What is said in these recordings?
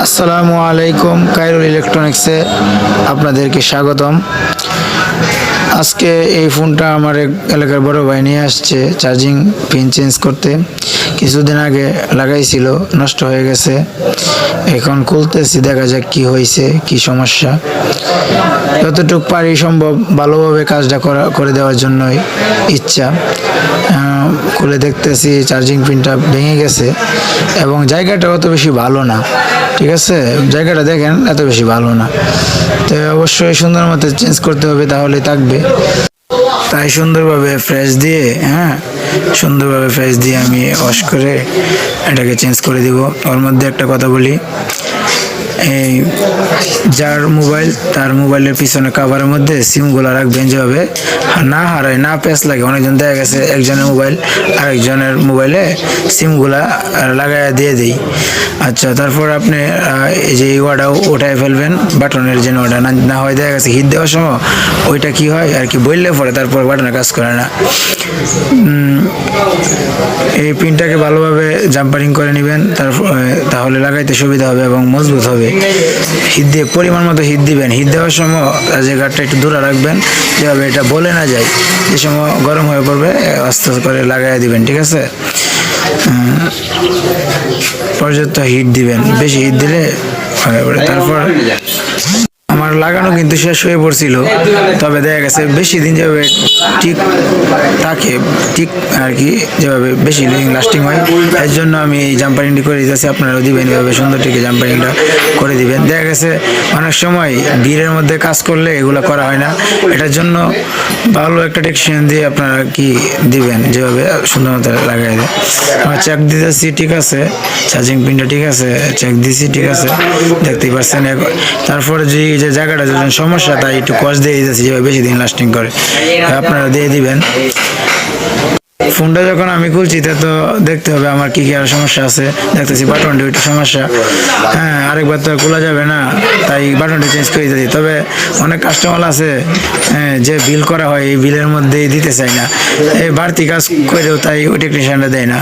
আসসালামু আলাইকুম, কাইরুল ইলেকট্রনিক্সে আপনাদেরকে স্বাগতম। আজকে এই ফোনটা আমার এক এলাকার বড় ভাই নিয়ে আসছে চার্জিং পিন চেঞ্জ করতে। কিছুদিন আগে লাগাইছিল, নষ্ট হয়ে গেছে। এখন খুলতেছি, দেখা যাক কি হয়েছে, কি সমস্যা। যতটুকু পারি সম্ভব ভালোভাবে কাজটা করে দেওয়ার জন্যই ইচ্ছা। খুলে দেখতেছি চার্জিং পিনটা ভেঙে গেছে এবং জায়গাটা অত বেশি ভালো না। ঠিক আছে, জায়গাটা দেখেন, এত বেশি ভালো না। তো অবশ্যই সুন্দর মতো চেঞ্জ করতে হবে, তাহলে থাকবে। তাই সুন্দরভাবে ফ্রেশ দিয়ে আমি ওয়াশ করে এটাকে চেঞ্জ করে দিব। ওর মধ্যে একটা কথা বলি, এই যার মোবাইল, তার মোবাইলের পিছনে কাভারের মধ্যে সিমগুলো রাখবেন, যেভাবে না হারায়, না প্যাচ লাগে। অনেকজন দেখা গেছে একজনের মোবাইল আরেকজনের মোবাইলে সিমগুলা লাগাইয়া দিয়ে দেই। আচ্ছা, তারপর আপনি এই যে ওয়াটাও ওঠায় ফেলবেন, বাটনের যে ওটা না হয়, দেখা গেছে হিট দেওয়ার সময় ওইটা কি হয় আর কি বললে পরে তারপর বাটনের কাজ করে না। এই পিনটাকে ভালোভাবে জাম্পারিং করে নেবেন, তাহলে লাগাইতে সুবিধা হবে এবং মজবুত হবে। হিট দিয়ে পরিমাণ মতো হিট দিবেন। হিট দেওয়ার সময় যে গার্ডটা একটু দূরে রাখবেন, যেভাবে এটা বলে না যায়। যে সময় গরম হয়ে পড়বে আস্তে আস্তে করে লাগাই দিবেন। ঠিক আছে, পর্যাপ্ত হিট দিবেন, বেশি হিট দিলে তারপর আমার লাগানো কিন্তু শেষ হয়ে পড়ছিল, তবে দেখা গেছে বেশি দিন যেভাবে ঠিক থাকে, ঠিক আর কি, যেভাবে বেশি দিন লাস্টিং হয়, এর জন্য আমি এই জাম্পারিংটি করে দিতেছি। আপনারাও দিবেন এভাবে সুন্দর থেকে জাম্পারিংটা করে দিবেন। দেখা গেছে অনেক সময় ভিড়ের মধ্যে কাজ করলে এগুলো করা হয় না, এটার জন্য ভালো একটা টেকনিশিয়ান দিয়ে আপনারা কি দিবেন, যেভাবে সুন্দর মতো লাগাই দেয়। আমার চেক দিতেছি, ঠিক আছে, চার্জিং পিনটা ঠিক আছে, চেক দিছি, ঠিক আছে, দেখতেই পাচ্ছেন। তারপরে যে জায়গাটা যখন সমস্যা, তাই একটু কস দিয়ে দিতেছি, যেভাবে বেশি দিন লাস্টিং করে, আপনারা দিয়ে দিবেন। ফোনটা যখন আমি খুলছি, তা তো দেখতে হবে আমার কি কি আর সমস্যা আছে। দেখতেছি বাটনটি একটু সমস্যা, আরেকবার তো খোলা যাবে না, তাই বাটনটি চেঞ্জ করে দিতেছি। তবে অনেক কাস্টমার আছে যে বিল করা হয়, এই বিলের মধ্যেই দিতে চায় না, এই বাড়তি কাজ করেও, তাই ওই টেকনিশিয়ানটা দেয় না।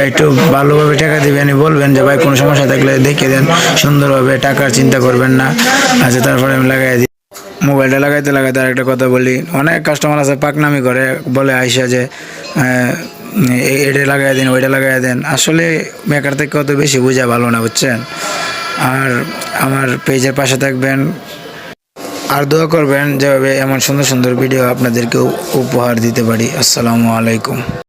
একটু ভালোভাবে টাকা দিবেন, বলবেন যে ভাই কোনো সমস্যা থাকলে দেখে দেন সুন্দরভাবে, টাকার চিন্তা করবেন না। আচ্ছা, তারপরে আমি লাগাই দিই। মোবাইলটা লাগাইতে লাগাইতে আরেকটা কথা বলি, অনেক কাস্টমার আছে পাকনামি করে, বলে আইসা যে এটা লাগাই দেন, ওইটা লাগাই দেন। আসলে মেকার থেকে অত বেশি বোঝা ভালো না, বুঝছেন। আর আমার পেজের পাশে থাকবেন, আর দোয়া করবেন যেভাবে এমন সুন্দর সুন্দর ভিডিও আপনাদেরকে উপহার দিতে পারি। আসসালামু আলাইকুম।